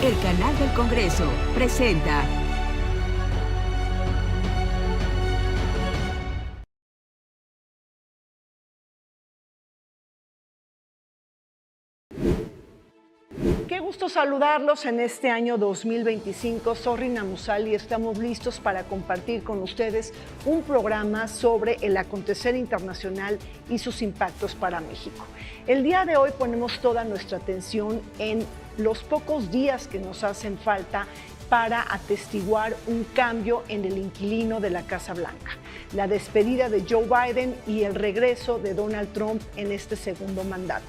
El canal del Congreso presenta Qué gusto saludarlos en este año 2025. Soy Rina Musali y estamos listos para compartir con ustedes un programa sobre el acontecer internacional y sus impactos para México. El día de hoy ponemos toda nuestra atención en los pocos días que nos hacen falta para atestiguar un cambio en el inquilino de la Casa Blanca, la despedida de Joe Biden y el regreso de Donald Trump en este segundo mandato.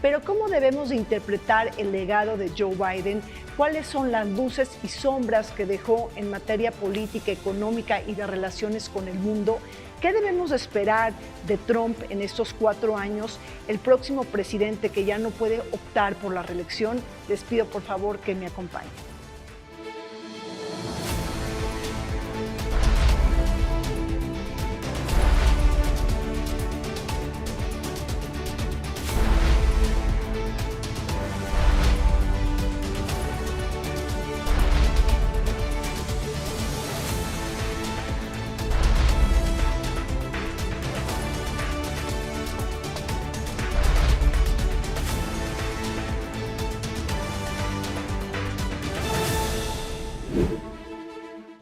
Pero ¿cómo debemos de interpretar el legado de Joe Biden? ¿Cuáles son las luces y sombras que dejó en materia política, económica y de relaciones con el mundo? ¿Qué debemos de esperar de Trump en estos 4 años? El próximo presidente que ya no puede optar por la reelección, les pido por favor que me acompañen.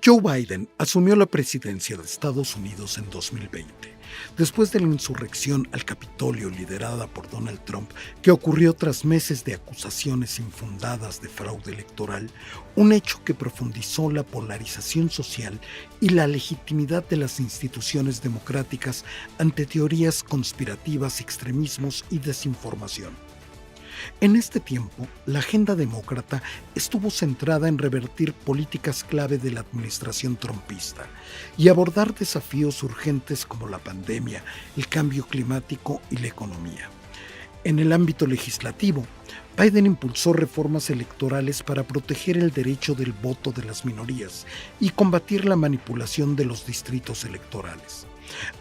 Joe Biden asumió la presidencia de Estados Unidos en 2020, después de la insurrección al Capitolio liderada por Donald Trump, que ocurrió tras meses de acusaciones infundadas de fraude electoral, un hecho que profundizó la polarización social y la legitimidad de las instituciones democráticas ante teorías conspirativas, extremismos y desinformación. En este tiempo, la agenda demócrata estuvo centrada en revertir políticas clave de la administración trumpista y abordar desafíos urgentes como la pandemia, el cambio climático y la economía. En el ámbito legislativo, Biden impulsó reformas electorales para proteger el derecho del voto de las minorías y combatir la manipulación de los distritos electorales.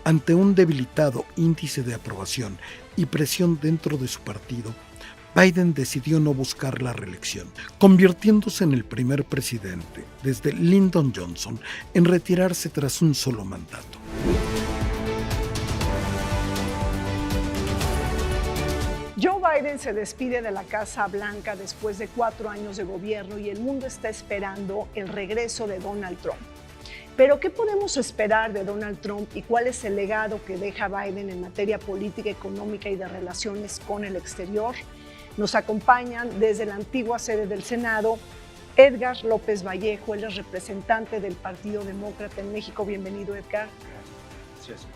Ante un debilitado índice de aprobación y presión dentro de su partido, Biden decidió no buscar la reelección, convirtiéndose en el primer presidente desde Lyndon Johnson en retirarse tras un solo mandato. Joe Biden se despide de la Casa Blanca después de 4 años de gobierno y el mundo está esperando el regreso de Donald Trump. Pero ¿qué podemos esperar de Donald Trump y cuál es el legado que deja Biden en materia política, económica y de relaciones con el exterior? Nos acompañan desde la antigua sede del Senado Edgar López Vallejo, él es representante del Partido Demócrata en México. Bienvenido, Edgar. Gracias.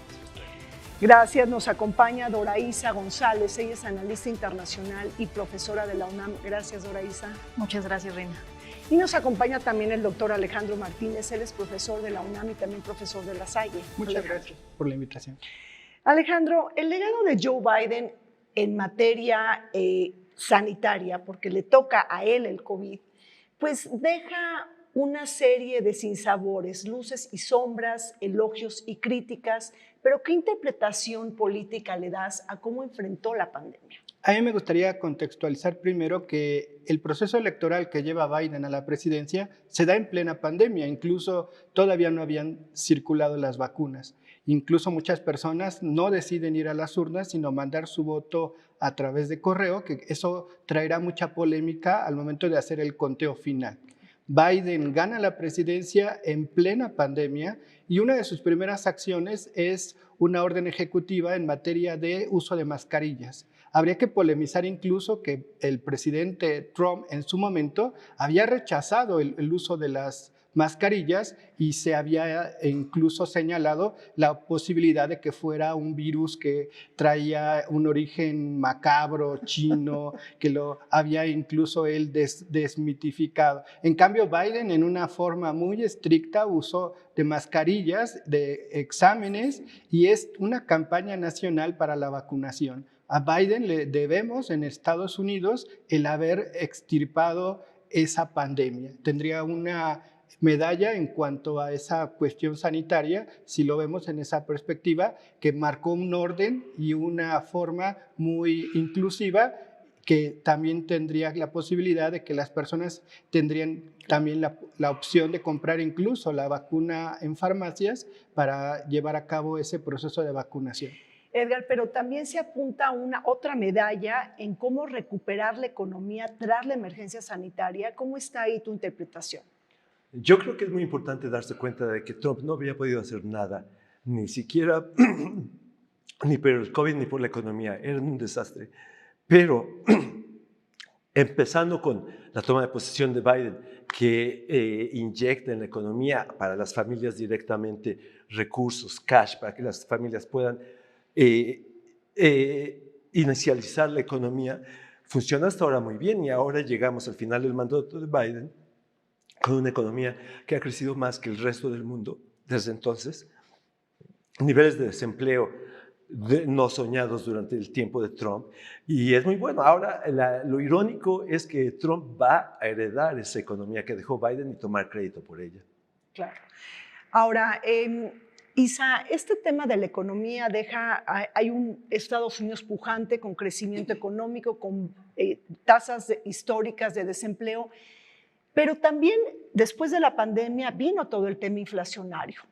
Gracias. Nos acompaña Doraísa González, ella es analista internacional y profesora de la UNAM. Gracias, Doraísa. Muchas gracias, Reina. Y nos acompaña también el doctor Alejandro Martínez, él es profesor de la UNAM y también profesor de La Salle. Muchas gracias por la invitación. Alejandro, el legado de Joe Biden en materia sanitaria, porque le toca a él el COVID, pues deja una serie de sinsabores, luces y sombras, elogios y críticas, pero ¿qué interpretación política le das a cómo enfrentó la pandemia? A mí me gustaría contextualizar primero que el proceso electoral que lleva Biden a la presidencia se da en plena pandemia, incluso todavía no habían circulado las vacunas. Incluso muchas personas no deciden ir a las urnas, sino mandar su voto a través de correo, que eso traerá mucha polémica al momento de hacer el conteo final. Biden gana la presidencia en plena pandemia y una de sus primeras acciones es una orden ejecutiva en materia de uso de mascarillas. Habría que polemizar incluso que el presidente Trump en su momento había rechazado el uso de las mascarillas y se había incluso señalado la posibilidad de que fuera un virus que traía un origen macabro, chino, que lo había incluso él desmitificado. En cambio, Biden en una forma muy estricta usó de mascarillas, de exámenes y es una campaña nacional para la vacunación. A Biden le debemos en Estados Unidos el haber extirpado esa pandemia. Tendría una medalla en cuanto a esa cuestión sanitaria, si lo vemos en esa perspectiva, que marcó un orden y una forma muy inclusiva que también tendría la posibilidad de que las personas tendrían también la opción de comprar incluso la vacuna en farmacias para llevar a cabo ese proceso de vacunación. Edgar, pero también se apunta a una otra medalla en cómo recuperar la economía tras la emergencia sanitaria. ¿Cómo está ahí tu interpretación? Yo creo que es muy importante darse cuenta de que Trump no había podido hacer nada, ni siquiera ni por el COVID ni por la economía, era un desastre. Pero empezando con la toma de posesión de Biden, que inyecta en la economía para las familias directamente recursos, cash, para que las familias puedan inicializar la economía, funciona hasta ahora muy bien y ahora llegamos al final del mandato de Biden con una economía que ha crecido más que el resto del mundo desde entonces, niveles de desempleo no soñados durante el tiempo de Trump, y es muy bueno. Ahora, lo irónico es que Trump va a heredar esa economía que dejó Biden y tomar crédito por ella. Claro. Ahora, Isa, este tema de la economía hay un Estados Unidos pujante con crecimiento económico, con tasas históricas de desempleo, pero también después de la pandemia vino todo el tema inflacionario.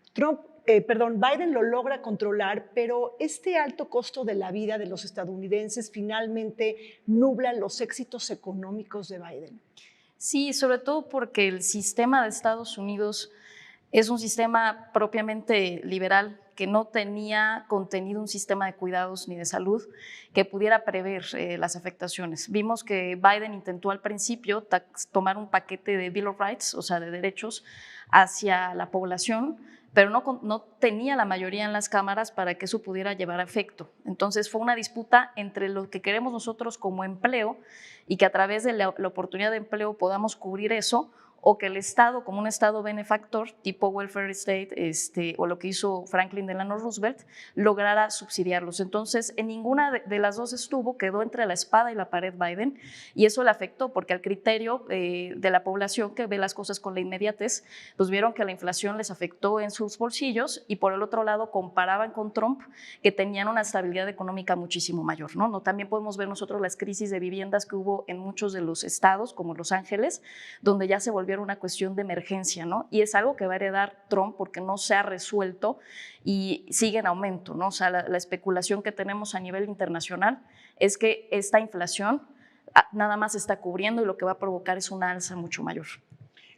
Biden lo logra controlar, pero este alto costo de la vida de los estadounidenses finalmente nubla los éxitos económicos de Biden. Sí, sobre todo porque el sistema de Estados Unidos es un sistema propiamente liberal que no tenía contenido un sistema de cuidados ni de salud que pudiera prever las afectaciones. Vimos que Biden intentó al principio tomar un paquete de Bill of Rights, o sea, de derechos hacia la población, pero no tenía la mayoría en las cámaras para que eso pudiera llevar a efecto. Entonces fue una disputa entre lo que queremos nosotros como empleo y que a través de la oportunidad de empleo podamos cubrir eso, o que el Estado, como un Estado benefactor, tipo welfare state, o lo que hizo Franklin Delano Roosevelt, lograra subsidiarlos. Entonces, en ninguna de las dos estuvo, quedó entre la espada y la pared Biden, y eso le afectó, porque al criterio de la población que ve las cosas con la inmediatez, pues vieron que la inflación les afectó en sus bolsillos, y por el otro lado comparaban con Trump, que tenían una estabilidad económica muchísimo mayor, ¿no? También podemos ver nosotros las crisis de viviendas que hubo en muchos de los estados, como Los Ángeles, donde ya se volvió una cuestión de emergencia, ¿no? Y es algo que va a heredar Trump porque no se ha resuelto y sigue en aumento, ¿no? O sea, la especulación que tenemos a nivel internacional es que esta inflación nada más está cubriendo y lo que va a provocar es una alza mucho mayor.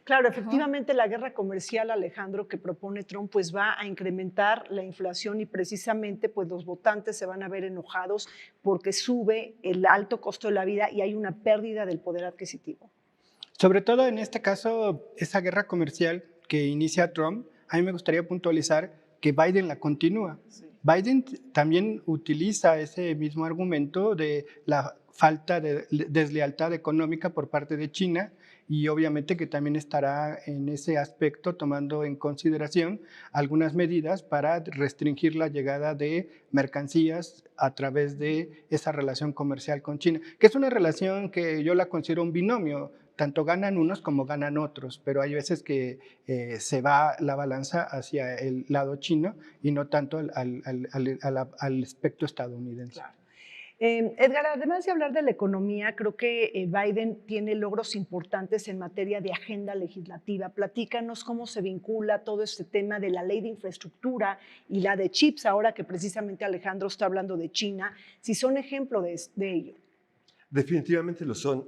Claro, efectivamente la guerra comercial, Alejandro, que propone Trump, pues va a incrementar la inflación y precisamente pues los votantes se van a ver enojados porque sube el alto costo de la vida y hay una pérdida del poder adquisitivo. Sobre todo en este caso, esa guerra comercial que inicia Trump, a mí me gustaría puntualizar que Biden la continúa. Sí. Biden también utiliza ese mismo argumento de la falta de deslealtad económica por parte de China, y obviamente que también estará en ese aspecto tomando en consideración algunas medidas para restringir la llegada de mercancías a través de esa relación comercial con China, que es una relación que yo la considero un binomio. Tanto ganan unos como ganan otros, pero hay veces que se va la balanza hacia el lado chino y no tanto al aspecto estadounidense. Claro. Edgar, además de hablar de la economía, creo que Biden tiene logros importantes en materia de agenda legislativa. Platícanos cómo se vincula todo este tema de la ley de infraestructura y la de chips, ahora que precisamente Alejandro está hablando de China, si son ejemplo de ello. Definitivamente lo son.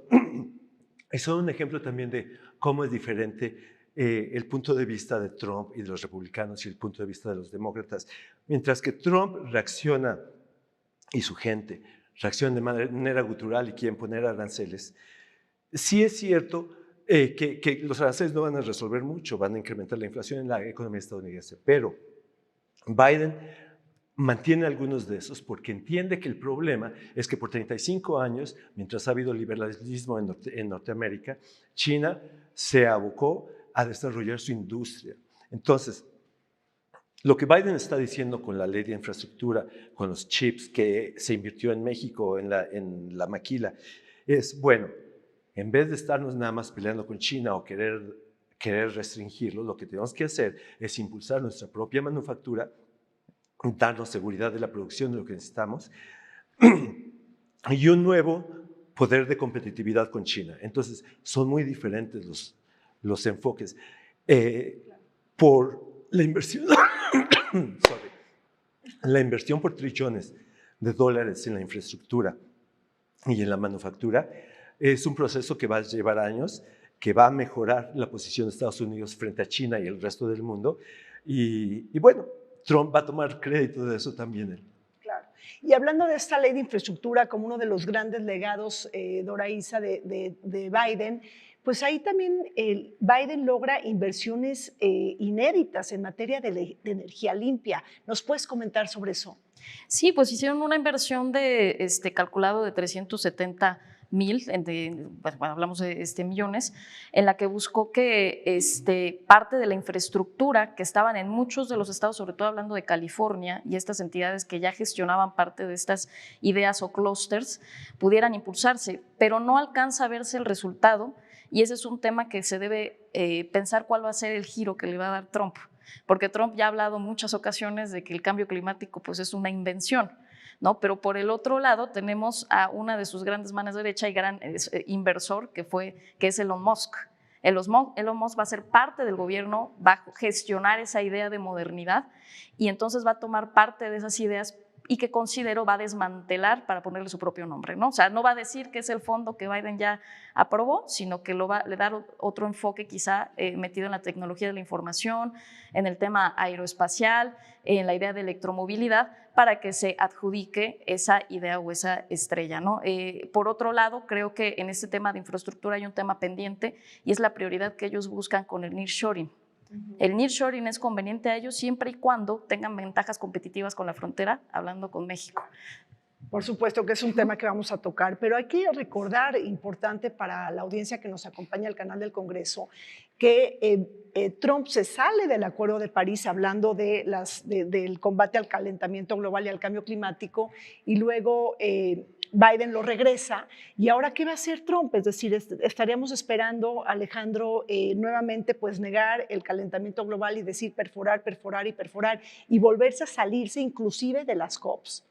Y son un ejemplo también de cómo es diferente el punto de vista de Trump y de los republicanos y el punto de vista de los demócratas. Mientras que Trump reacciona, y su gente reacciona de manera gutural y quieren poner aranceles, sí es cierto que los aranceles no van a resolver mucho, van a incrementar la inflación en la economía estadounidense, pero Biden mantiene algunos de esos porque entiende que el problema es que por 35 años, mientras ha habido liberalismo en Norteamérica, China se abocó a desarrollar su industria. Entonces, lo que Biden está diciendo con la ley de infraestructura, con los chips que se invirtió en México, en la maquila, es, bueno, en vez de estarnos nada más peleando con China o querer restringirlo, lo que tenemos que hacer es impulsar nuestra propia manufactura, darnos seguridad de la producción de lo que necesitamos y un nuevo poder de competitividad con China. Entonces, son muy diferentes los enfoques. Por la inversión, sorry, la inversión por trillones de dólares en la infraestructura y en la manufactura es un proceso que va a llevar años, que va a mejorar la posición de Estados Unidos frente a China y el resto del mundo. Y bueno, Trump va a tomar crédito de eso también. Claro. Y hablando de esta ley de infraestructura como uno de los grandes legados, Dora Isa, de Biden, pues ahí también Biden logra inversiones inéditas en materia de energía limpia. ¿Nos puedes comentar sobre eso? Sí, pues hicieron una inversión de calculado de 370,000, bueno, hablamos de millones, en la que buscó que parte de la infraestructura que estaban en muchos de los estados, sobre todo hablando de California y estas entidades que ya gestionaban parte de estas ideas o clústeres, pudieran impulsarse, pero no alcanza a verse el resultado y ese es un tema que se debe pensar cuál va a ser el giro que le va a dar Trump. Porque Trump ya ha hablado en muchas ocasiones de que el cambio climático pues, es una invención, ¿no? Pero por el otro lado tenemos a una de sus grandes manos derecha y gran inversor que es Elon Musk. Elon Musk va a ser parte del gobierno, va a gestionar esa idea de modernidad y entonces va a tomar parte de esas ideas y que considero va a desmantelar para ponerle su propio nombre, ¿no? O sea, no va a decir que es el fondo que Biden ya aprobó, sino que le dar otro enfoque quizá metido en la tecnología de la información, en el tema aeroespacial, en la idea de electromovilidad, para que se adjudique esa idea o esa estrella, ¿no? Por otro lado, creo que en este tema de infraestructura hay un tema pendiente y es la prioridad que ellos buscan con el nearshoring. El nearshoring es conveniente a ellos siempre y cuando tengan ventajas competitivas con la frontera, hablando con México. Por supuesto que es un tema que vamos a tocar, pero hay que recordar, importante para la audiencia que nos acompaña al canal del Congreso, que Trump se sale del Acuerdo de París hablando del combate al calentamiento global y al cambio climático, y luego Biden lo regresa. ¿Y ahora qué va a hacer Trump? Es decir, estaríamos esperando, Alejandro, nuevamente pues negar el calentamiento global y decir perforar, perforar y perforar, y volverse a salirse inclusive de las COPs.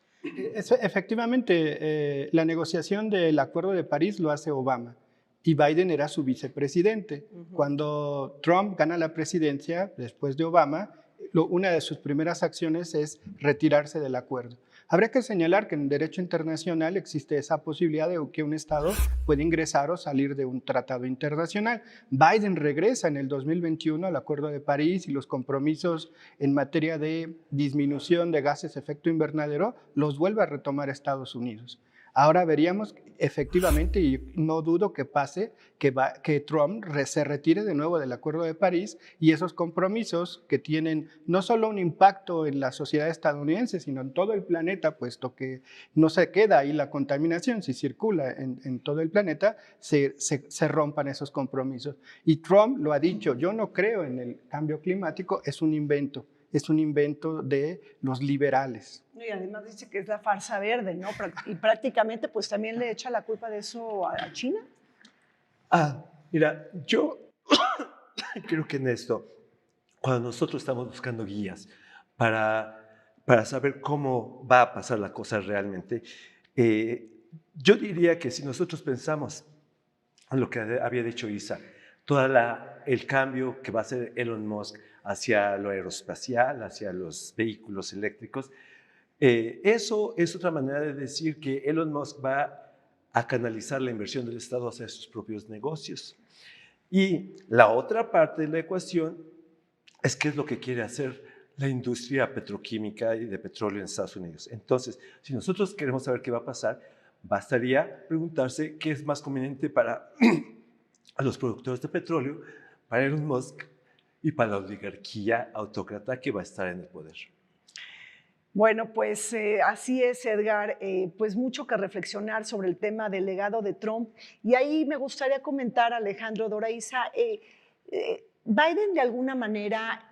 Efectivamente, la negociación del Acuerdo de París lo hace Obama y Biden era su vicepresidente. Cuando Trump gana la presidencia, después de Obama, una de sus primeras acciones es retirarse del acuerdo. Habría que señalar que en derecho internacional existe esa posibilidad de que un Estado puede ingresar o salir de un tratado internacional. Biden regresa en el 2021 al Acuerdo de París y los compromisos en materia de disminución de gases de efecto invernadero los vuelve a retomar Estados Unidos. Ahora veríamos efectivamente, y no dudo que pase, que Trump se retire de nuevo del Acuerdo de París y esos compromisos que tienen no solo un impacto en la sociedad estadounidense, sino en todo el planeta, puesto que no se queda ahí la contaminación, si circula en todo el planeta, se rompan esos compromisos. Y Trump lo ha dicho, yo no creo en el cambio climático, es un invento de los liberales. Y además dice que es la farsa verde, ¿no? Y prácticamente pues también le echa la culpa de eso a China. Mira, yo creo que en esto, cuando nosotros estamos buscando guías para saber cómo va a pasar la cosa realmente, yo diría que si nosotros pensamos en lo que había dicho Isa, todo el cambio que va a hacer Elon Musk hacia lo aeroespacial, hacia los vehículos eléctricos, eso es otra manera de decir que Elon Musk va a canalizar la inversión del Estado hacia sus propios negocios. Y la otra parte de la ecuación es qué es lo que quiere hacer la industria petroquímica y de petróleo en Estados Unidos. Entonces, si nosotros queremos saber qué va a pasar, bastaría preguntarse qué es más conveniente para a los productores de petróleo, para Elon Musk y para la oligarquía autócrata que va a estar en el poder. Bueno, pues así es, Edgar, pues mucho que reflexionar sobre el tema del legado de Trump. Y ahí me gustaría comentar, Alejandro, Dora Isa, Biden de alguna manera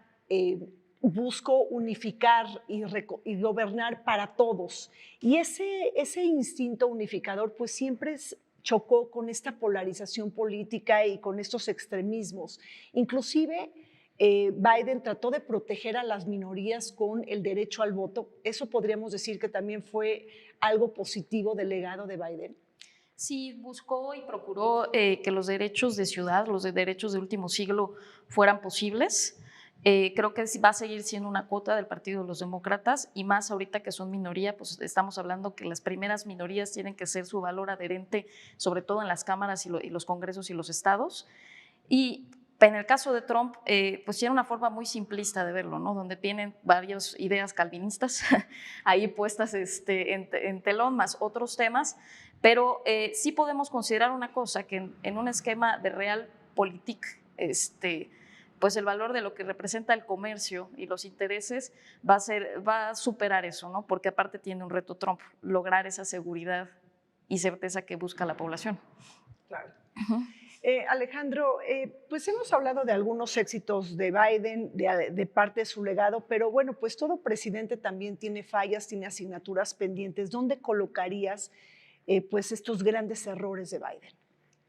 buscó unificar y gobernar para todos. Y ese instinto unificador pues siempre chocó con esta polarización política y con estos extremismos. Inclusive Biden trató de proteger a las minorías con el derecho al voto. ¿Eso podríamos decir que también fue algo positivo del legado de Biden? Sí, buscó y procuró que los derechos de ciudad, los derechos del último siglo fueran posibles. Creo que va a seguir siendo una cuota del Partido de los Demócratas, y más ahorita que son minoría, pues estamos hablando que las primeras minorías tienen que ser su valor adherente, sobre todo en las cámaras y los congresos y los estados. Y en el caso de Trump, pues tiene una forma muy simplista de verlo, ¿no? Donde tienen varias ideas calvinistas ahí puestas en telón, más otros temas, pero sí podemos considerar una cosa, que en un esquema de realpolitik, pues el valor de lo que representa el comercio y los intereses va a superar eso, ¿no? Porque aparte tiene un reto Trump, lograr esa seguridad y certeza que busca la población. Claro. Alejandro, pues hemos hablado de algunos éxitos de Biden, de parte de su legado, pero bueno, pues todo presidente también tiene fallas, tiene asignaturas pendientes. ¿Dónde colocarías pues estos grandes errores de Biden?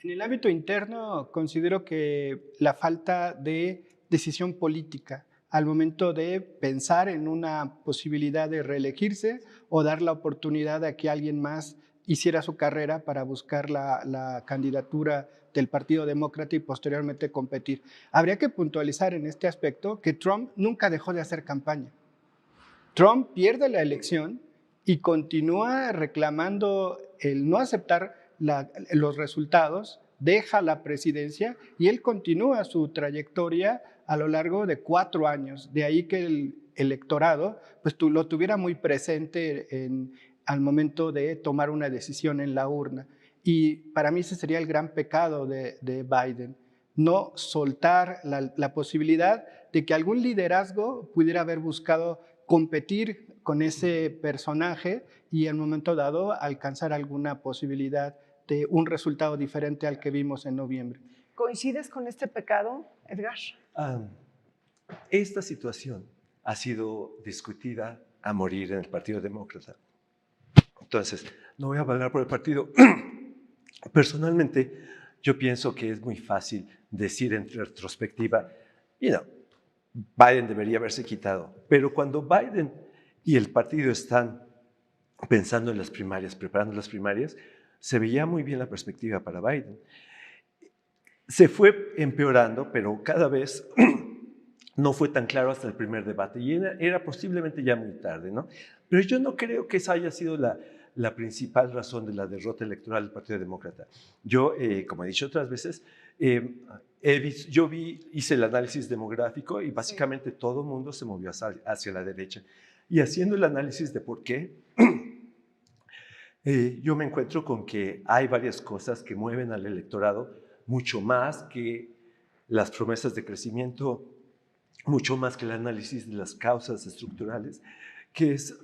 En el ámbito interno, considero que la falta de decisión política al momento de pensar en una posibilidad de reelegirse o dar la oportunidad a que alguien más hiciera su carrera para buscar la candidatura del Partido Demócrata y posteriormente competir. Habría que puntualizar en este aspecto que Trump nunca dejó de hacer campaña. Trump pierde la elección y continúa reclamando el no aceptar los resultados, deja la presidencia y él continúa su trayectoria a lo largo de 4 años. De ahí que el electorado pues, lo tuviera muy presente al momento de tomar una decisión en la urna. Y para mí ese sería el gran pecado de Biden, no soltar la posibilidad de que algún liderazgo pudiera haber buscado competir con ese personaje y en un momento dado alcanzar alguna posibilidad de un resultado diferente al que vimos en noviembre. ¿Coincides con este pecado, Edgar? Esta situación ha sido discutida a morir en el Partido Demócrata. Entonces, no voy a hablar por el partido. Personalmente, yo pienso que es muy fácil decir en retrospectiva, Biden debería haberse quitado. Pero cuando Biden y el partido están pensando en las primarias, preparando las primarias, se veía muy bien la perspectiva para Biden. Se fue empeorando, pero cada vez no fue tan claro hasta el primer debate y era posiblemente ya muy tarde, ¿no? Pero yo no creo que esa haya sido la principal razón de la derrota electoral del Partido Demócrata. Yo, como he dicho otras veces, hice el análisis demográfico y básicamente todo el mundo se movió hacia la derecha. Y haciendo el análisis de por qué, yo me encuentro con que hay varias cosas que mueven al electorado mucho más que las promesas de crecimiento, mucho más que el análisis de las causas estructurales, que es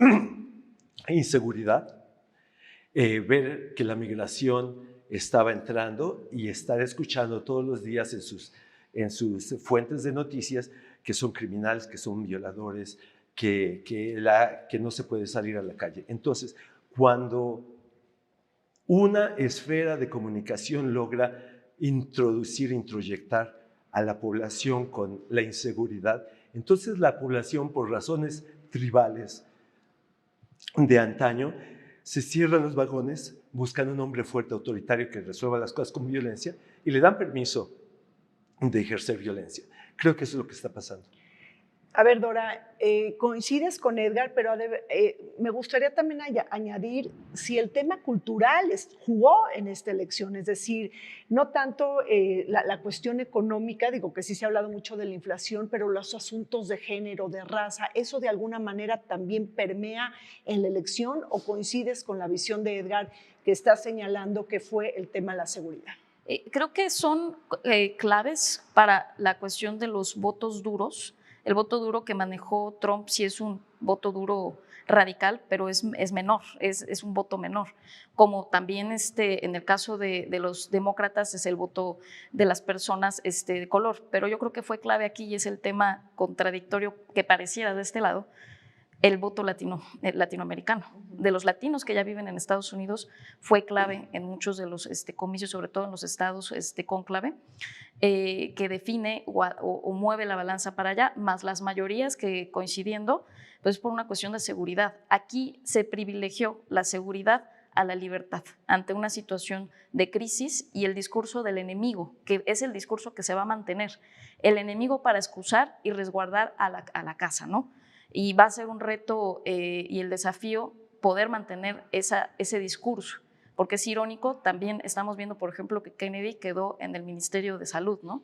inseguridad, ver que la migración estaba entrando y estar escuchando todos los días en sus fuentes de noticias que son criminales, que son violadores, que no se puede salir a la calle. Entonces, cuando una esfera de comunicación logra introyectar a la población con la inseguridad, entonces la población, por razones tribales de antaño, se cierran los vagones, buscan un hombre fuerte, autoritario, que resuelva las cosas con violencia y le dan permiso de ejercer violencia. Creo que eso es lo que está pasando. A ver, Dora, coincides con Edgar, pero me gustaría también añadir si el tema cultural jugó en esta elección, es decir, no tanto la cuestión económica, digo que sí se ha hablado mucho de la inflación, pero los asuntos de género, de raza, ¿eso de alguna manera también permea en la elección o coincides con la visión de Edgar que está señalando que fue el tema de la seguridad? Creo que son claves para la cuestión de los votos duros. El voto duro que manejó Trump sí es un voto duro radical, pero es menor, es un voto menor. Como también en el caso de los demócratas es el voto de las personas de color. Pero yo creo que fue clave aquí y es el tema contradictorio que pareciera de este lado, el voto latinoamericano. De los latinos que ya viven en Estados Unidos fue clave en muchos de los comicios, sobre todo en los estados cónclave, que define o mueve la balanza para allá, más las mayorías que coincidiendo, pues por una cuestión de seguridad. Aquí se privilegió la seguridad a la libertad ante una situación de crisis, y el discurso del enemigo, que es el discurso que se va a mantener, el enemigo para excusar y resguardar a la casa, ¿no? Y va a ser un reto y el desafío poder mantener ese discurso, porque es irónico, también estamos viendo, por ejemplo, que Kennedy quedó en el Ministerio de Salud, ¿no?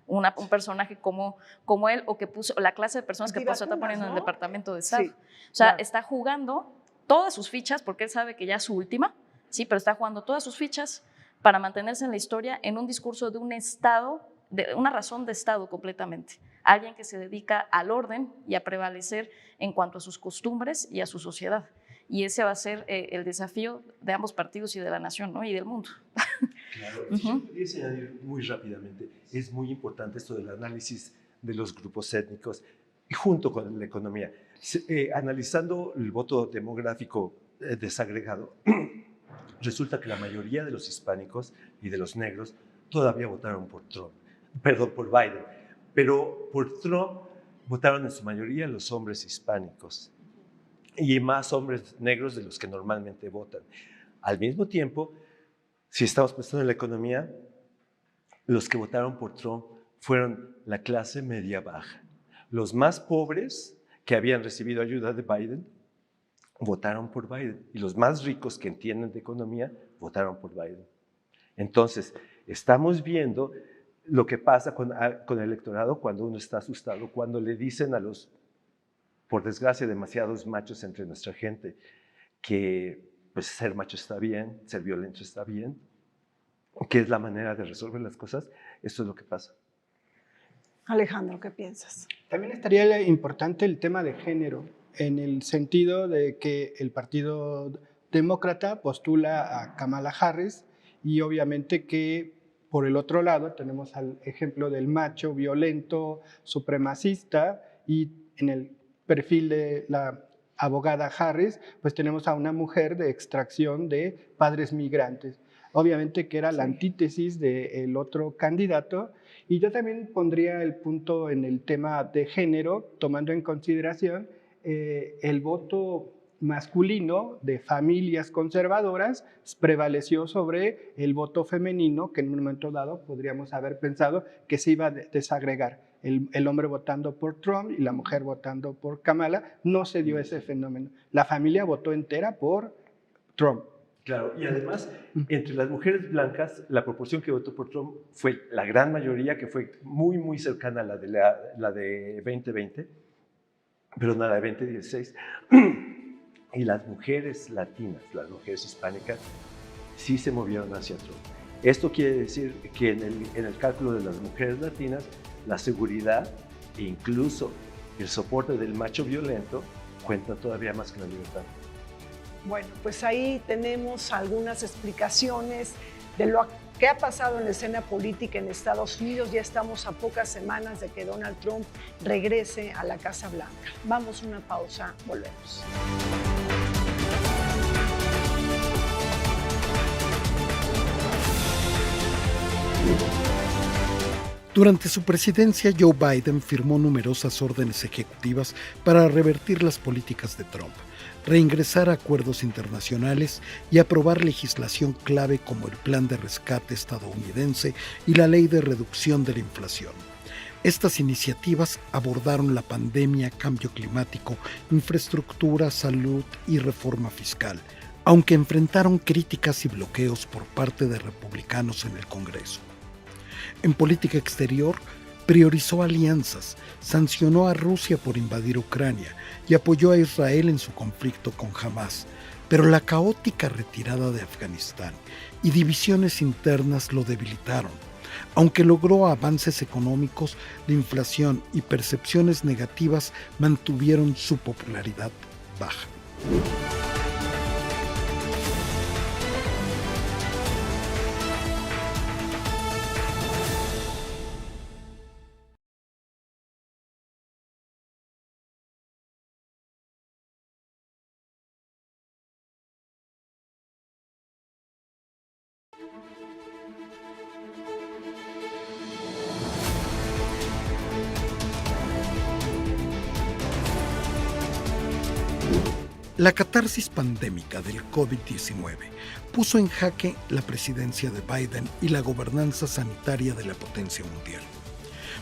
Un personaje como él, o que puso la clase de personas que está poniendo en el Departamento de Estado. Sí, o sea, claro, está jugando todas sus fichas, porque él sabe que ya es su última, sí, pero está jugando todas sus fichas para mantenerse en la historia en un discurso de un Estado, de una razón de Estado completamente. Alguien que se dedica al orden y a prevalecer en cuanto a sus costumbres y a su sociedad. Y ese va a ser el desafío de ambos partidos y de la nación, ¿no? Y del mundo. Claro, si yo pudiese añadir muy rápidamente, es muy importante esto del análisis de los grupos étnicos y junto con la economía. Analizando el voto demográfico desagregado, resulta que la mayoría de los hispánicos y de los negros todavía votaron por Biden, pero por Trump votaron en su mayoría los hombres hispánicos y más hombres negros de los que normalmente votan. Al mismo tiempo, si estamos pensando en la economía, los que votaron por Trump fueron la clase media baja. Los más pobres que habían recibido ayuda de Biden votaron por Biden, y los más ricos que entienden de economía votaron por Biden. Entonces, estamos viendo lo que pasa con el electorado cuando uno está asustado, cuando le dicen a los, por desgracia, demasiados machos entre nuestra gente que pues, ser macho está bien, ser violento está bien, que es la manera de resolver las cosas. Esto es lo que pasa. Alejandro, ¿qué piensas? También estaría importante el tema de género, en el sentido de que el Partido Demócrata postula a Kamala Harris, y obviamente que por el otro lado tenemos al ejemplo del macho violento, supremacista, y en el perfil de la abogada Harris, pues tenemos a una mujer de extracción de padres migrantes. Obviamente que era la antítesis del otro candidato. Y yo también pondría el punto en el tema de género, tomando en consideración el voto masculino de familias conservadoras prevaleció sobre el voto femenino, que en un momento dado podríamos haber pensado que se iba a desagregar. El hombre votando por Trump y la mujer votando por Kamala. No se dio ese fenómeno. La familia votó entera por Trump. Claro, y además, entre las mujeres blancas, la proporción que votó por Trump fue la gran mayoría, que fue muy, muy cercana a la de 2020, pero no a la de 2016. Y las mujeres latinas, las mujeres hispánicas, sí se movieron hacia Trump. Esto quiere decir que en el cálculo de las mujeres latinas, la seguridad e incluso el soporte del macho violento cuenta todavía más que la libertad. Bueno, pues ahí tenemos algunas explicaciones de lo que ha pasado en la escena política en Estados Unidos. Ya estamos a pocas semanas de que Donald Trump regrese a la Casa Blanca. Vamos a una pausa, volvemos. Durante su presidencia, Joe Biden firmó numerosas órdenes ejecutivas para revertir las políticas de Trump, reingresar a acuerdos internacionales y aprobar legislación clave como el Plan de Rescate estadounidense y la Ley de Reducción de la Inflación. Estas iniciativas abordaron la pandemia, cambio climático, infraestructura, salud y reforma fiscal, aunque enfrentaron críticas y bloqueos por parte de republicanos en el Congreso. En política exterior, priorizó alianzas, sancionó a Rusia por invadir Ucrania y apoyó a Israel en su conflicto con Hamas, pero la caótica retirada de Afganistán y divisiones internas lo debilitaron. Aunque logró avances económicos, la inflación y percepciones negativas mantuvieron su popularidad baja. La catarsis pandémica del COVID-19 puso en jaque la presidencia de Biden y la gobernanza sanitaria de la potencia mundial.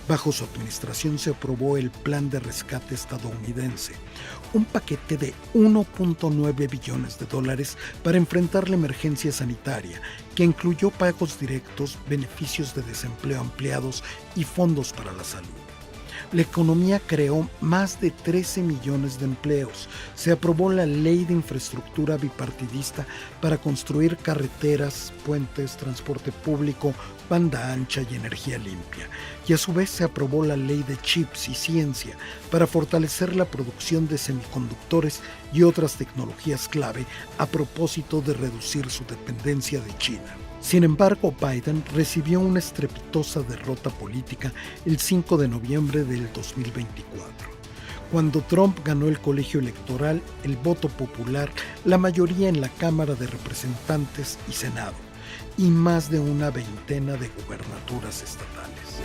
Bajo su administración se aprobó el Plan de Rescate estadounidense, un paquete de $1.9 billones para enfrentar la emergencia sanitaria, que incluyó pagos directos, beneficios de desempleo ampliados y fondos para la salud. La economía creó más de 13 millones de empleos. Se aprobó la Ley de Infraestructura Bipartidista para construir carreteras, puentes, transporte público, banda ancha y energía limpia. Y a su vez se aprobó la Ley de Chips y Ciencia para fortalecer la producción de semiconductores y otras tecnologías clave a propósito de reducir su dependencia de China. Sin embargo, Biden recibió una estrepitosa derrota política el 5 de noviembre del 2024. Cuando Trump ganó el colegio electoral, el voto popular, la mayoría en la Cámara de Representantes y Senado, y más de una veintena de gubernaturas estatales.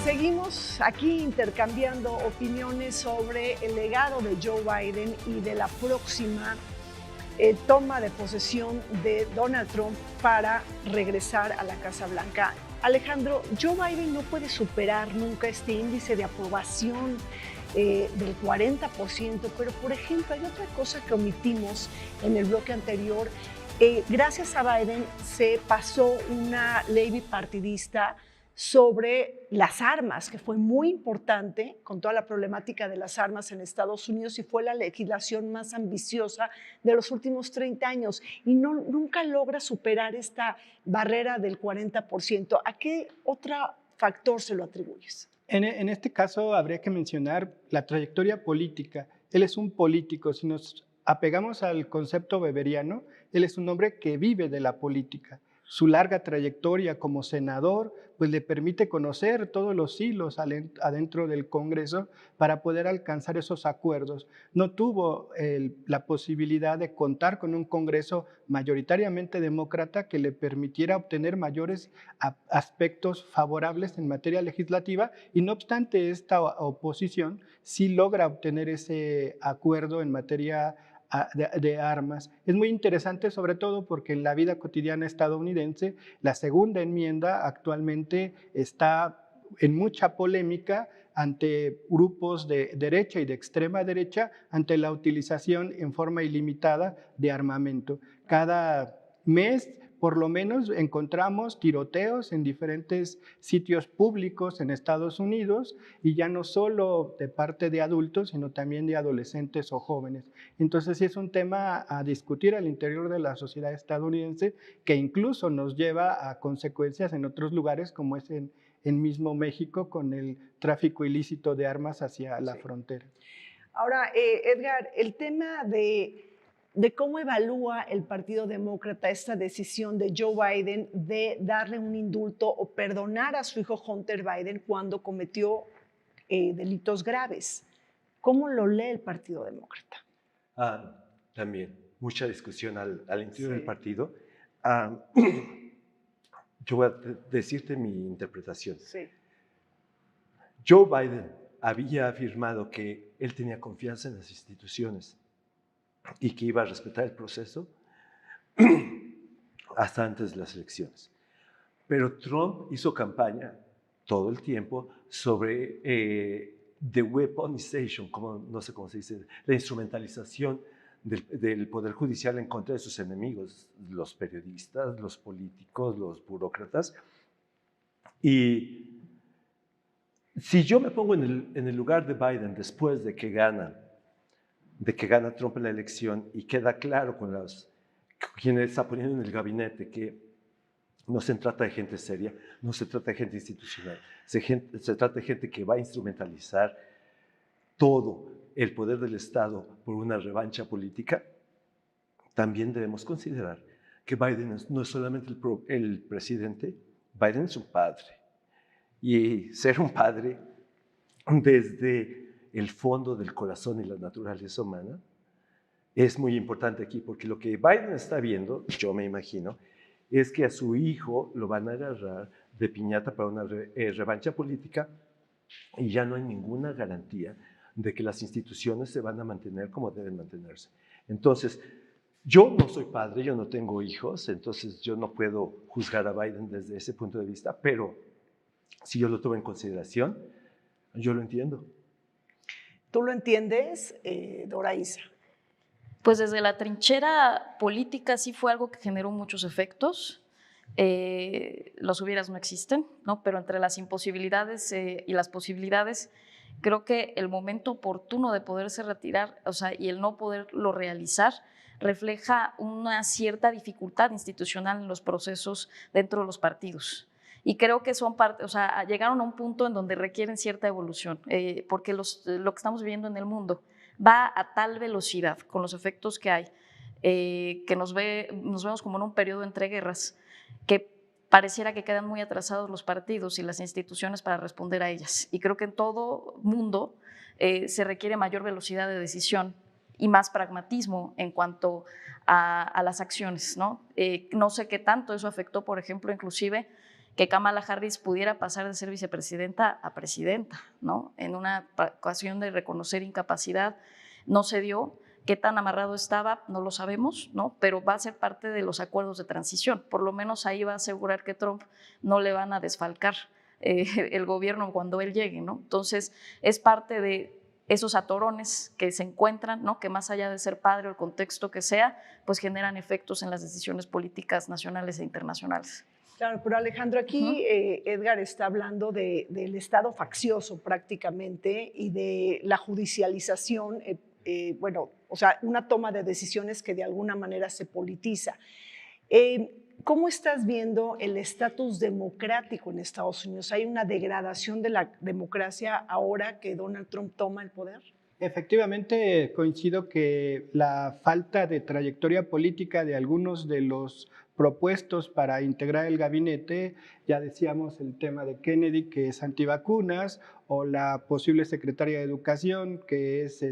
Seguimos aquí intercambiando opiniones sobre el legado de Joe Biden y de la próxima toma de posesión de Donald Trump para regresar a la Casa Blanca. Alejandro, Joe Biden no puede superar nunca este índice de aprobación del 40%, pero por ejemplo hay otra cosa que omitimos en el bloque anterior. Gracias a Biden se pasó una ley bipartidista sobre las armas, que fue muy importante con toda la problemática de las armas en Estados Unidos y fue la legislación más ambiciosa de los últimos 30 años y nunca logra superar esta barrera del 40%. ¿A qué otro factor se lo atribuyes? En este caso habría que mencionar la trayectoria política. Él es un político. Si nos apegamos al concepto weberiano, él es un hombre que vive de la política. Su larga trayectoria como senador pues le permite conocer todos los hilos adentro del Congreso para poder alcanzar esos acuerdos. No tuvo la posibilidad de contar con un Congreso mayoritariamente demócrata que le permitiera obtener mayores aspectos favorables en materia legislativa y no obstante esta oposición sí logra obtener ese acuerdo en materia de armas. Es muy interesante sobre todo porque en la vida cotidiana estadounidense la segunda enmienda actualmente está en mucha polémica ante grupos de derecha y de extrema derecha ante la utilización en forma ilimitada de armamento. Cada mes por lo menos encontramos tiroteos en diferentes sitios públicos en Estados Unidos y ya no solo de parte de adultos, sino también de adolescentes o jóvenes. Entonces sí es un tema a discutir al interior de la sociedad estadounidense que incluso nos lleva a consecuencias en otros lugares como es en mismo México con el tráfico ilícito de armas hacia la frontera. Ahora, Edgar, el tema de cómo evalúa el Partido Demócrata esta decisión de Joe Biden de darle un indulto o perdonar a su hijo Hunter Biden cuando cometió delitos graves. ¿Cómo lo lee el Partido Demócrata? También mucha discusión al interior del partido. Yo voy a decirte mi interpretación. Sí. Joe Biden había afirmado que él tenía confianza en las instituciones y que iba a respetar el proceso hasta antes de las elecciones. Pero Trump hizo campaña todo el tiempo sobre the weaponization, como no sé cómo se dice, la instrumentalización del Poder Judicial en contra de sus enemigos, los periodistas, los políticos, los burócratas. Y si yo me pongo en el lugar de Biden después de que gana Trump en la elección y queda claro con quien está poniendo en el gabinete que no se trata de gente seria, no se trata de gente institucional, se trata de gente que va a instrumentalizar todo el poder del Estado por una revancha política, también debemos considerar que Biden no es solamente el presidente, Biden es un padre. Y ser un padre desde el fondo del corazón y la naturaleza humana es muy importante aquí, porque lo que Biden está viendo, yo me imagino, es que a su hijo lo van a agarrar de piñata para una revancha política y ya no hay ninguna garantía de que las instituciones se van a mantener como deben mantenerse. Entonces, yo no soy padre, yo no tengo hijos, entonces yo no puedo juzgar a Biden desde ese punto de vista, pero si yo lo tomo en consideración, yo lo entiendo. ¿Tú lo entiendes, Dora Isa? Pues desde la trinchera política sí fue algo que generó muchos efectos. Los hubieras no existen, ¿no? Pero entre las imposibilidades y las posibilidades, creo que el momento oportuno de poderse retirar, o sea, y el no poderlo realizar, refleja una cierta dificultad institucional en los procesos dentro de los partidos. Y creo que son parte, o sea, llegaron a un punto en donde requieren cierta evolución, porque lo que estamos viviendo en el mundo va a tal velocidad con los efectos que hay, que nos vemos como en un periodo entre guerras, que pareciera que quedan muy atrasados los partidos y las instituciones para responder a ellas. Y creo que en todo mundo se requiere mayor velocidad de decisión y más pragmatismo en cuanto a las acciones, ¿no? No sé qué tanto eso afectó, por ejemplo, inclusive que Kamala Harris pudiera pasar de ser vicepresidenta a presidenta, ¿no? En una ocasión de reconocer incapacidad no se dio. Qué tan amarrado estaba, no lo sabemos, ¿no? Pero va a ser parte de los acuerdos de transición. Por lo menos ahí va a asegurar que Trump no le van a desfalcar el gobierno cuando él llegue, ¿no? Entonces, es parte de esos atorones que se encuentran, ¿no? Que más allá de ser padre o el contexto que sea, pues generan efectos en las decisiones políticas nacionales e internacionales. Claro, pero Alejandro, aquí Edgar está hablando del Estado faccioso prácticamente y de la judicialización, bueno, o sea, una toma de decisiones que de alguna manera se politiza. ¿Cómo estás viendo el estatus democrático en Estados Unidos? ¿Hay una degradación de la democracia ahora que Donald Trump toma el poder? Efectivamente, coincido que la falta de trayectoria política de algunos de los propuestos para integrar el gabinete, ya decíamos el tema de Kennedy, que es antivacunas, o la posible secretaria de Educación, que es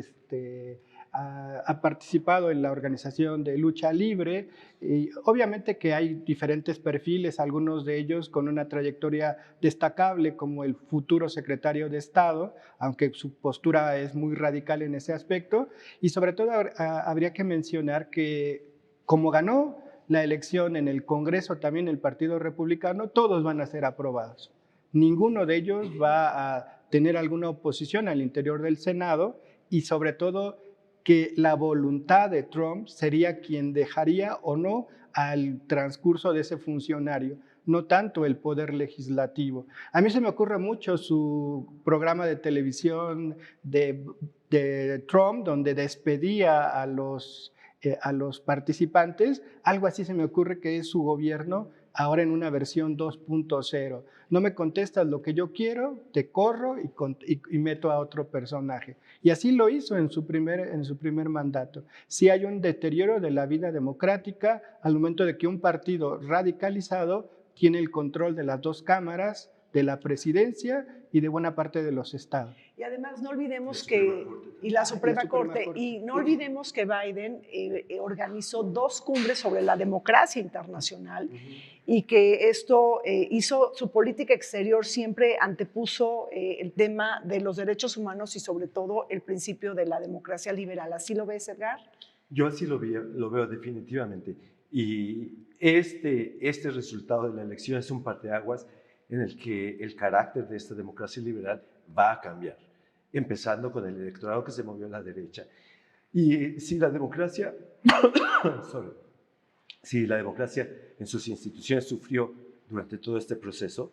ha participado en la organización de lucha libre, y obviamente que hay diferentes perfiles, algunos de ellos con una trayectoria destacable como el futuro secretario de Estado, aunque su postura es muy radical en ese aspecto, y sobre todo habría que mencionar que como ganó la elección en el Congreso también el Partido Republicano, todos van a ser aprobados. Ninguno de ellos va a tener alguna oposición al interior del Senado y sobre todo que la voluntad de Trump sería quien dejaría o no al transcurso de ese funcionario, no tanto el poder legislativo. A mí se me ocurre mucho su programa de televisión de Trump, donde despedía a los participantes, algo así se me ocurre que es su gobierno ahora en una versión 2.0. No me contestas lo que yo quiero, te corro y meto a otro personaje. Y así lo hizo en su primer mandato. Sí hay un deterioro de la vida democrática al momento de que un partido radicalizado tiene el control de las dos cámaras, de la presidencia y de buena parte de los estados. Y además no olvidemos la Suprema Corte, y no olvidemos que Biden organizó 2 cumbres sobre la democracia internacional y que esto hizo su política exterior, siempre antepuso el tema de los derechos humanos y sobre todo el principio de la democracia liberal. ¿Así lo ves, Edgar? Yo así lo veo definitivamente. Y este resultado de la elección es un parteaguas en el que el carácter de esta democracia liberal va a cambiar, empezando con el electorado que se movió a la derecha. Y si la democracia, si la democracia en sus instituciones sufrió durante todo este proceso,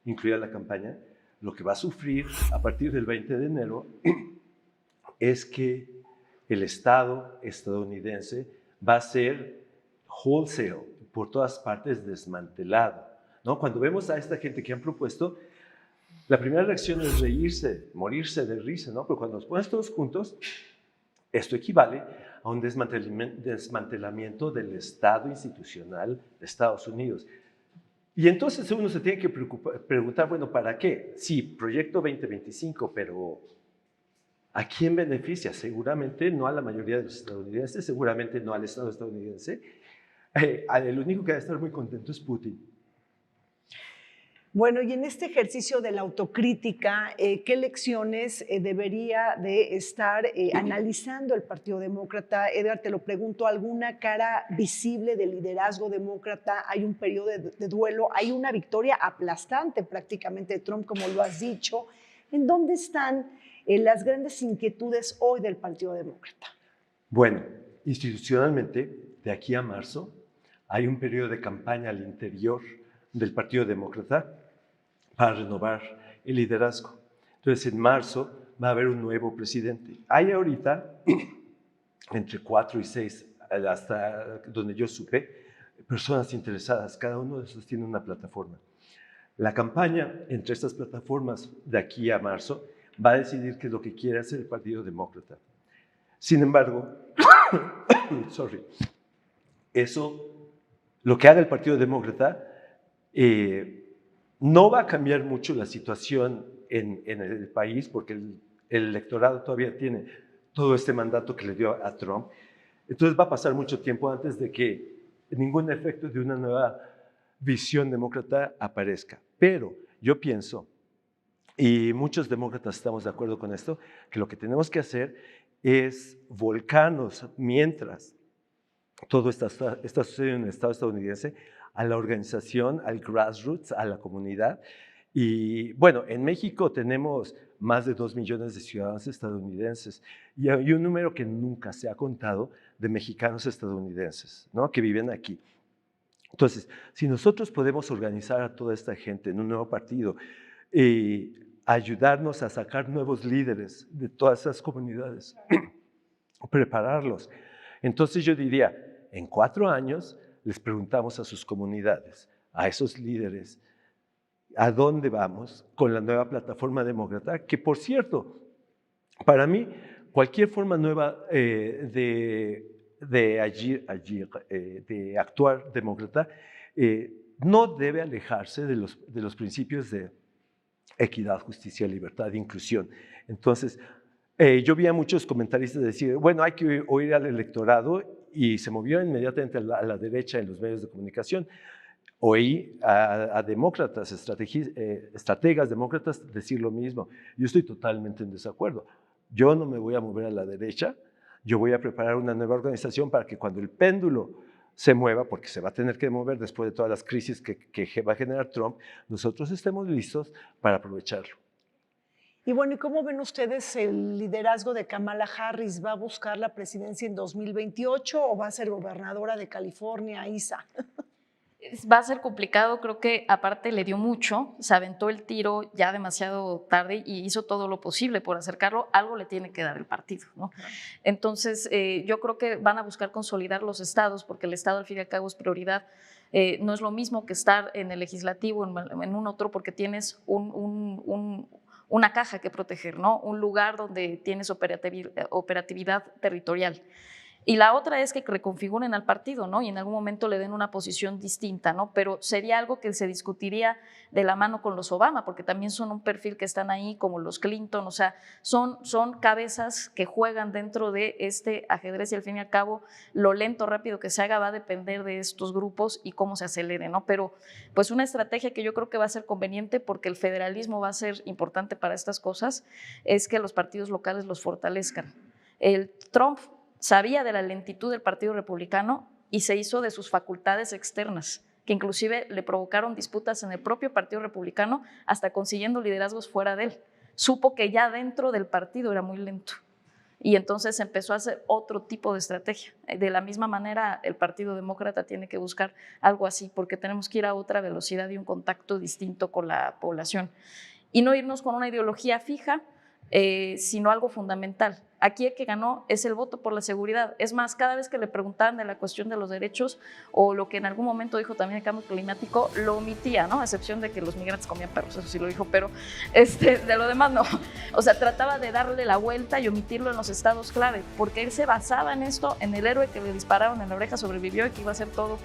incluida la campaña, lo que va a sufrir a partir del 20 de enero es que el Estado estadounidense va a ser wholesale, por todas partes desmantelado, ¿no? Cuando vemos a esta gente que han propuesto, la primera reacción es reírse, morirse de risa, ¿no? Pero cuando los pones todos juntos, esto equivale a un desmantelamiento del Estado institucional de Estados Unidos. Y entonces uno se tiene que preguntar, bueno, ¿para qué? Sí, Proyecto 2025, pero ¿a quién beneficia? Seguramente no a la mayoría de los estadounidenses, seguramente no al Estado estadounidense. El único que va a estar muy contento es Putin. Bueno, y en este ejercicio de la autocrítica, ¿qué lecciones debería de estar analizando el Partido Demócrata? Edgar, te lo pregunto, ¿alguna cara visible del liderazgo demócrata? ¿Hay un periodo de duelo? ¿Hay una victoria aplastante prácticamente de Trump, como lo has dicho? ¿En dónde están las grandes inquietudes hoy del Partido Demócrata? Bueno, institucionalmente, de aquí a marzo, hay un periodo de campaña al interior del Partido Demócrata para renovar el liderazgo. Entonces, en marzo va a haber un nuevo presidente. Hay ahorita entre 4 y 6, hasta donde yo supe, personas interesadas. Cada uno de esos tiene una plataforma. La campaña entre estas plataformas de aquí a marzo va a decidir qué es lo que quiere hacer el Partido Demócrata. Sin embargo, lo que haga el Partido Demócrata no va a cambiar mucho la situación en el país, porque el electorado todavía tiene todo este mandato que le dio a Trump. Entonces va a pasar mucho tiempo antes de que ningún efecto de una nueva visión demócrata aparezca. Pero yo pienso, y muchos demócratas estamos de acuerdo con esto, que lo que tenemos que hacer es volcarnos mientras todo está sucediendo en el Estado estadounidense, a la organización, al grassroots, a la comunidad. Y bueno, en México tenemos más de 2 millones de ciudadanos estadounidenses y hay un número que nunca se ha contado de mexicanos estadounidenses, ¿no?, que viven aquí. Entonces, si nosotros podemos organizar a toda esta gente en un nuevo partido y ayudarnos a sacar nuevos líderes de todas esas comunidades, prepararlos, entonces yo diría, en 4 años les preguntamos a sus comunidades, a esos líderes, ¿a dónde vamos con la nueva plataforma demócrata? Que, por cierto, para mí, cualquier forma nueva de actuar demócrata no debe alejarse de los principios de equidad, justicia, libertad e inclusión. Entonces, yo vi a muchos comentaristas decir, bueno, hay que oír al electorado, y se movió inmediatamente a la derecha en los medios de comunicación. Oí a demócratas, estrategas demócratas decir lo mismo. Yo estoy totalmente en desacuerdo. Yo no me voy a mover a la derecha, yo voy a preparar una nueva organización para que cuando el péndulo se mueva, porque se va a tener que mover después de todas las crisis que va a generar Trump, nosotros estemos listos para aprovecharlo. Y bueno, ¿y cómo ven ustedes el liderazgo de Kamala Harris? ¿Va a buscar la presidencia en 2028 o va a ser gobernadora de California, Isa? Va a ser complicado, creo que aparte le dio mucho, se aventó el tiro ya demasiado tarde y hizo todo lo posible por acercarlo, algo le tiene que dar el partido, ¿no? Entonces, yo creo que van a buscar consolidar los estados, porque el estado al fin y al cabo es prioridad. No es lo mismo que estar en el legislativo, en un otro, porque tienes una caja que proteger, ¿no? Un lugar donde tienes operatividad territorial. Y la otra es que reconfiguren al partido, ¿no? Y en algún momento le den una posición distinta, ¿no? Pero sería algo que se discutiría de la mano con los Obama, porque también son un perfil que están ahí, como los Clinton, o sea, son cabezas que juegan dentro de este ajedrez, y al fin y al cabo lo lento o rápido que se haga va a depender de estos grupos y cómo se acelere, ¿no? Pero pues una estrategia que yo creo que va a ser conveniente, porque el federalismo va a ser importante para estas cosas, es que los partidos locales los fortalezcan. El Trump sabía de la lentitud del Partido Republicano y se hizo de sus facultades externas, que inclusive le provocaron disputas en el propio Partido Republicano, hasta consiguiendo liderazgos fuera de él. Supo que ya dentro del partido era muy lento y entonces empezó a hacer otro tipo de estrategia. De la misma manera, el Partido Demócrata tiene que buscar algo así, porque tenemos que ir a otra velocidad y un contacto distinto con la población. Y no irnos con una ideología fija, sino algo fundamental. Aquí el que ganó es el voto por la seguridad. Es más, cada vez que le preguntaban de la cuestión de los derechos, o lo que en algún momento dijo también el cambio climático, lo omitía, ¿no? A excepción de que los migrantes comían perros, eso sí lo dijo, pero de lo demás no. O sea, trataba de darle la vuelta y omitirlo en los estados clave, porque él se basaba en esto, en el héroe que le dispararon en la oreja, sobrevivió y que iba a hacer todo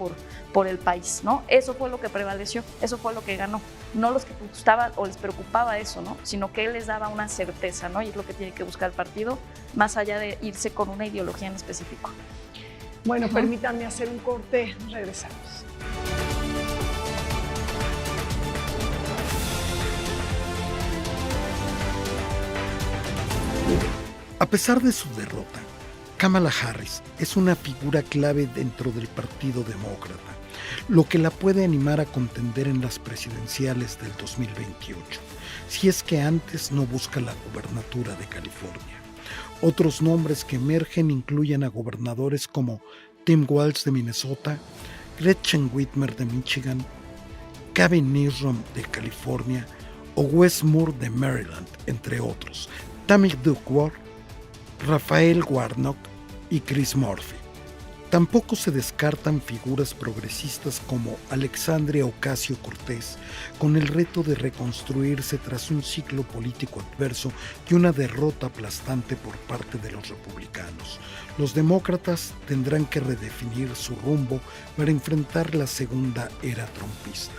por el país, ¿no? Eso fue lo que prevaleció, eso fue lo que ganó. No los que gustaban o les preocupaba eso, ¿no? Sino que él les daba una certeza, ¿no? Y es lo que tiene que buscar el partido, más allá de irse con una ideología en específico. Bueno, permítanme hacer un corte, regresamos. A pesar de su derrota, Kamala Harris es una figura clave dentro del Partido Demócrata, lo que la puede animar a contender en las presidenciales del 2028, si es que antes no busca la gubernatura de California. Otros nombres que emergen incluyen a gobernadores como Tim Walz de Minnesota, Gretchen Whitmer de Michigan, Gavin Newsom de California o Wes Moore de Maryland, entre otros, Tammy Duckworth, Raphael Warnock y Chris Murphy. Tampoco se descartan figuras progresistas como Alexandria Ocasio-Cortez, con el reto de reconstruirse tras un ciclo político adverso y una derrota aplastante por parte de los republicanos. Los demócratas tendrán que redefinir su rumbo para enfrentar la segunda era trumpista.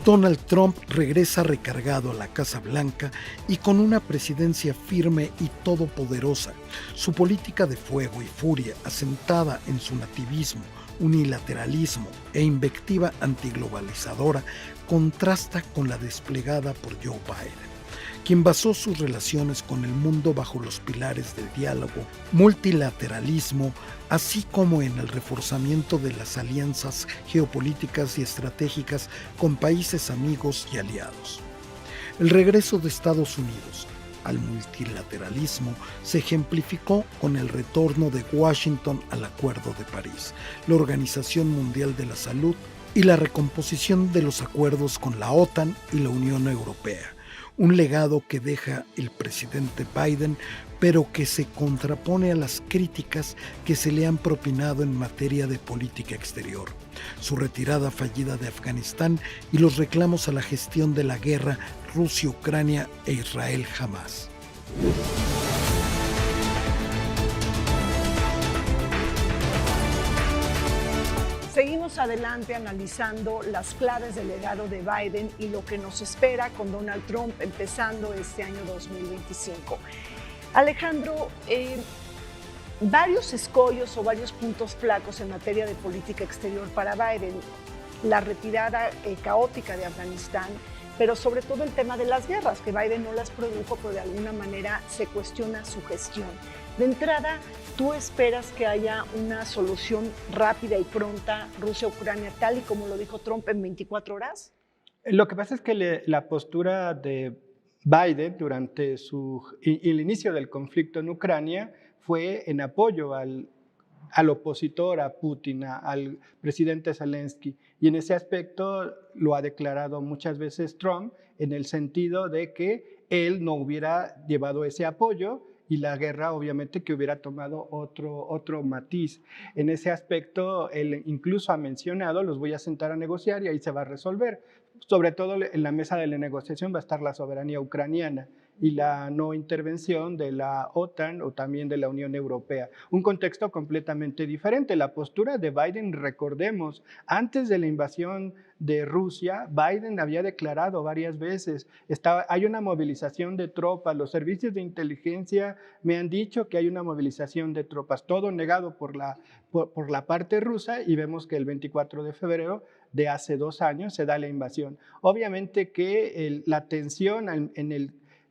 Donald Trump regresa recargado a la Casa Blanca y con una presidencia firme y todopoderosa. Su política de fuego y furia, asentada en su nativismo, unilateralismo e invectiva antiglobalizadora, contrasta con la desplegada por Joe Biden, quien basó sus relaciones con el mundo bajo los pilares del diálogo, multilateralismo, así como en el reforzamiento de las alianzas geopolíticas y estratégicas con países amigos y aliados. El regreso de Estados Unidos al multilateralismo se ejemplificó con el retorno de Washington al Acuerdo de París, la Organización Mundial de la Salud y la recomposición de los acuerdos con la OTAN y la Unión Europea. Un legado que deja el presidente Biden, pero que se contrapone a las críticas que se le han propinado en materia de política exterior, su retirada fallida de Afganistán y los reclamos a la gestión de la guerra Rusia-Ucrania e Israel-Hamás. Seguimos adelante analizando las claves del legado de Biden y lo que nos espera con Donald Trump empezando este año 2025. Alejandro, varios escollos o varios puntos flacos en materia de política exterior para Biden, la retirada caótica de Afganistán, pero sobre todo el tema de las guerras, que Biden no las produjo, pero de alguna manera se cuestiona su gestión. De entrada, ¿tú esperas que haya una solución rápida y pronta Rusia-Ucrania, tal y como lo dijo Trump en 24 horas? Lo que pasa es que la postura de Biden durante el inicio del conflicto en Ucrania fue en apoyo al opositor, a Putin, al presidente Zelensky. Y en ese aspecto lo ha declarado muchas veces Trump, en el sentido de que él no hubiera llevado ese apoyo y la guerra obviamente que hubiera tomado otro matiz. En ese aspecto, él incluso ha mencionado, los voy a sentar a negociar y ahí se va a resolver. Sobre todo en la mesa de la negociación va a estar la soberanía ucraniana y la no intervención de la OTAN o también de la Unión Europea. Un contexto completamente diferente. La postura de Biden, recordemos, antes de la invasión de Rusia, Biden había declarado varias veces, hay una movilización de tropas, los servicios de inteligencia me han dicho que hay una movilización de tropas, todo negado por la parte rusa, y vemos que el 24 de febrero de hace 2 años se da la invasión. Obviamente que la tensión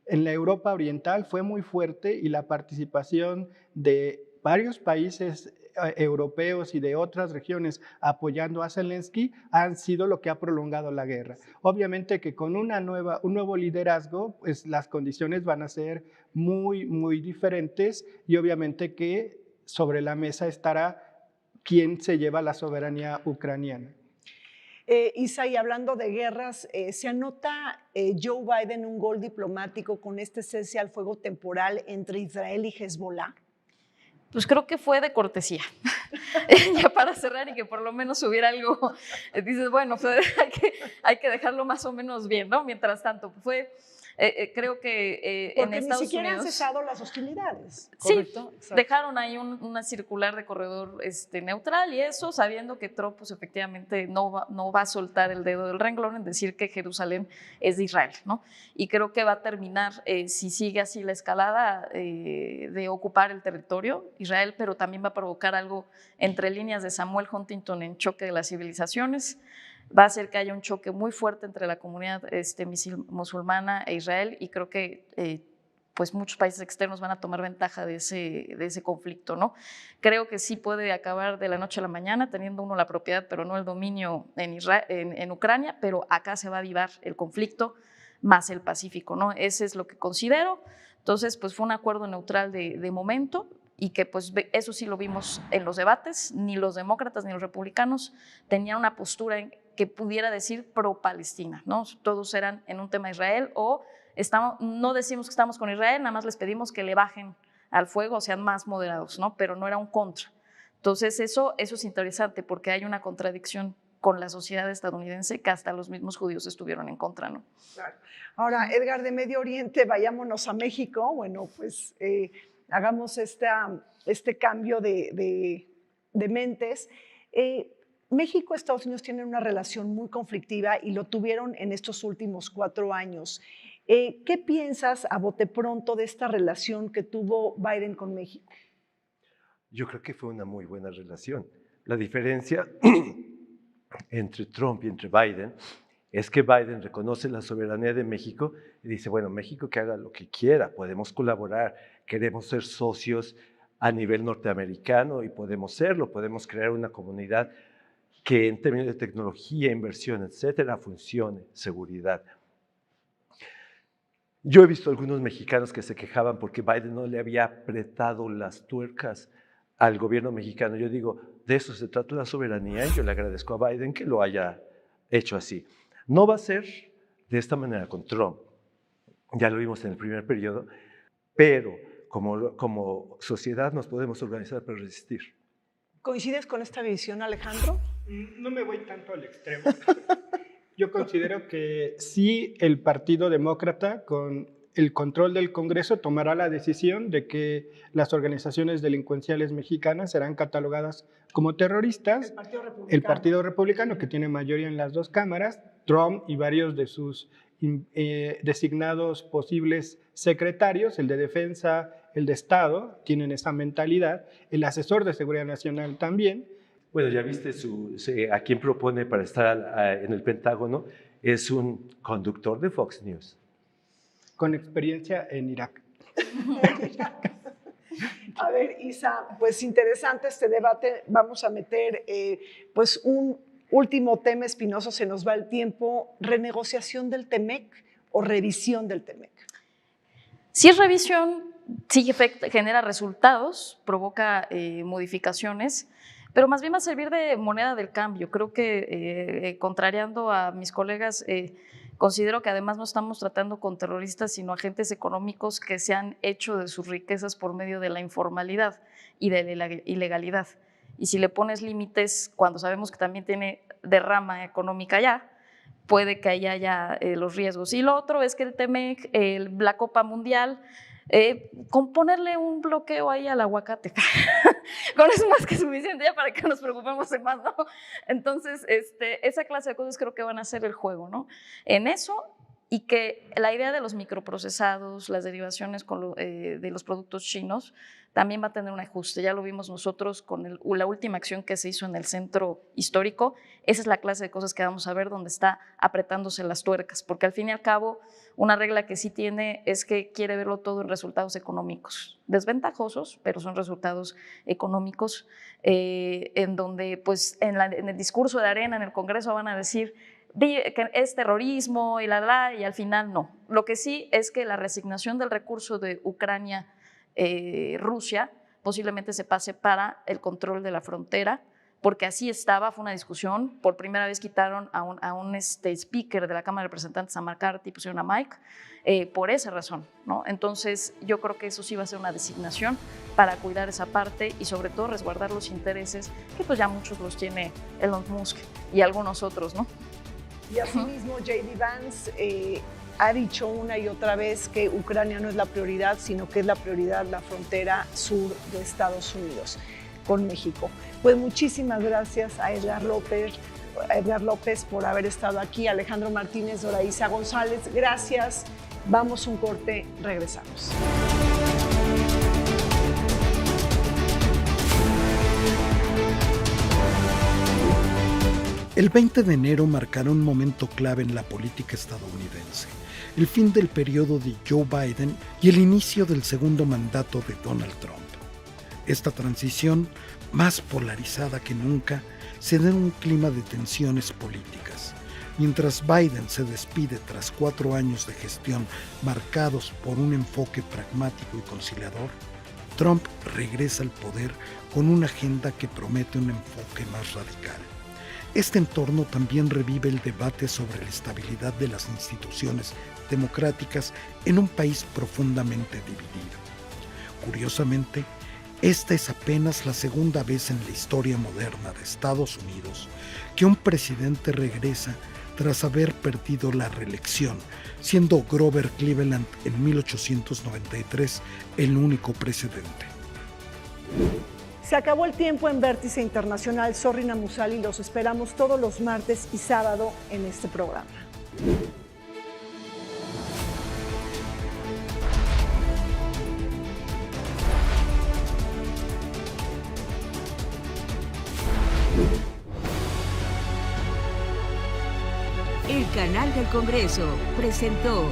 en la Europa Oriental fue muy fuerte y la participación de varios países europeos y de otras regiones apoyando a Zelensky han sido lo que ha prolongado la guerra. Obviamente que con un nuevo liderazgo, pues las condiciones van a ser muy, muy diferentes y obviamente que sobre la mesa estará quién se lleva la soberanía ucraniana. Isaí, hablando de guerras, ¿se anota Joe Biden un gol diplomático con este cese al fuego temporal entre Israel y Hezbollah? Pues creo que fue de cortesía. Ya para cerrar y que por lo menos hubiera algo, dices, bueno, pues hay que dejarlo más o menos bien, ¿no? Mientras tanto, fue Creo que en Porque Estados ni siquiera Unidos... han cesado las hostilidades, Sí, ¿correcto? Exacto. dejaron ahí una circular de corredor neutral y eso sabiendo que Trump pues, efectivamente no va a soltar el dedo del renglón en decir que Jerusalén es de Israel, ¿no? Y creo que va a terminar, si sigue así la escalada, de ocupar el territorio Israel, pero también va a provocar algo entre líneas de Samuel Huntington en Choque de las Civilizaciones. Va a hacer que haya un choque muy fuerte entre la comunidad musulmana e Israel y creo que pues muchos países externos van a tomar ventaja de ese conflicto, ¿no? Creo que sí puede acabar de la noche a la mañana teniendo uno la propiedad, pero no el dominio en Ucrania, pero acá se va a avivar el conflicto más el Pacífico, ¿no? Ese es lo que considero. Entonces, pues fue un acuerdo neutral de momento y que pues eso sí lo vimos en los debates, ni los demócratas ni los republicanos tenían una postura que pudiera decir pro-Palestina, ¿no? Todos eran en un tema de Israel o no decimos que estamos con Israel, nada más les pedimos que le bajen al fuego o sean más moderados, ¿no? Pero no era un contra. Entonces eso es interesante porque hay una contradicción con la sociedad estadounidense que hasta los mismos judíos estuvieron en contra, ¿no? Claro. Ahora, Edgar, de Medio Oriente, vayámonos a México. Bueno, pues hagamos este cambio de mentes. México y Estados Unidos tienen una relación muy conflictiva y lo tuvieron en estos últimos 4 años. ¿Qué piensas a bote pronto de esta relación que tuvo Biden con México? Yo creo que fue una muy buena relación. La diferencia entre Trump y entre Biden es que Biden reconoce la soberanía de México y dice, bueno, México que haga lo que quiera, podemos colaborar, queremos ser socios a nivel norteamericano y podemos serlo, podemos crear una comunidad que en términos de tecnología, inversión, etcétera, funcione, seguridad. Yo he visto algunos mexicanos que se quejaban porque Biden no le había apretado las tuercas al gobierno mexicano. Yo digo, de eso se trata la soberanía y yo le agradezco a Biden que lo haya hecho así. No va a ser de esta manera con Trump, ya lo vimos en el primer periodo, pero como sociedad nos podemos organizar para resistir. ¿Coincides con esta visión, Alejandro? No me voy tanto al extremo. Yo considero que sí el Partido Demócrata, con el control del Congreso, tomará la decisión de que las organizaciones delincuenciales mexicanas serán catalogadas como terroristas. El Partido Republicano, que tiene mayoría en las 2 cámaras, Trump y varios de sus designados posibles secretarios, el de Defensa, el de Estado, tienen esa mentalidad, el asesor de Seguridad Nacional también. Bueno, ya viste a quién propone para estar en el Pentágono, es un conductor de Fox News. Con experiencia en Irak. A ver, Isa, pues interesante este debate. Vamos a meter pues un último tema espinoso, se nos va el tiempo. ¿Renegociación del TEMEC o revisión del TEMEC? Si es revisión, sí genera resultados, provoca modificaciones, pero más bien va a servir de moneda del cambio. Creo que, contrariando a mis colegas, considero que además no estamos tratando con terroristas, sino agentes económicos que se han hecho de sus riquezas por medio de la informalidad y de la ilegalidad. Y si le pones límites, cuando sabemos que también tiene derrama económica ya, puede que ahí haya los riesgos. Y lo otro es que el TEMEC, la Copa Mundial, con ponerle un bloqueo ahí al aguacate, con eso más que suficiente ya para que nos preocupemos de más, ¿no? Entonces, esa clase de cosas creo que van a ser el juego, ¿no? En eso, y que la idea de los microprocesados, las derivaciones de los productos chinos, también va a tener un ajuste. Ya lo vimos nosotros con la última acción que se hizo en el centro histórico. Esa es la clase de cosas que vamos a ver donde está apretándose las tuercas, porque al fin y al cabo, una regla que sí tiene es que quiere verlo todo en resultados económicos, desventajosos, pero son resultados económicos, en donde pues en el discurso de arena en el Congreso van a decir que es terrorismo y y al final no. Lo que sí es que la resignación del recurso de Ucrania, Rusia, posiblemente se pase para el control de la frontera, porque así estaba, fue una discusión. Por primera vez quitaron a un speaker de la Cámara de Representantes, a McCarthy, pusieron a Mike, por esa razón, ¿no? Entonces yo creo que eso sí va a ser una designación para cuidar esa parte y sobre todo resguardar los intereses que pues ya muchos los tiene Elon Musk y algunos otros, ¿no? Y asimismo, J.D. Vance, ha dicho una y otra vez que Ucrania no es la prioridad, sino que es la prioridad la frontera sur de Estados Unidos con México. Pues muchísimas gracias a Edgar López por haber estado aquí, Alejandro Martínez, Doraísa González, gracias. Vamos un corte, regresamos. El 20 de enero marcará un momento clave en la política estadounidense, el fin del periodo de Joe Biden y el inicio del segundo mandato de Donald Trump. Esta transición, más polarizada que nunca, se da en un clima de tensiones políticas. Mientras Biden se despide tras 4 años de gestión marcados por un enfoque pragmático y conciliador, Trump regresa al poder con una agenda que promete un enfoque más radical. Este entorno también revive el debate sobre la estabilidad de las instituciones democráticas en un país profundamente dividido. Curiosamente, esta es apenas la segunda vez en la historia moderna de Estados Unidos que un presidente regresa tras haber perdido la reelección, siendo Grover Cleveland en 1893 el único precedente. Se acabó el tiempo en Vértice Internacional. Soy Rina Musali y los esperamos todos los martes y sábado en este programa. El canal del Congreso presentó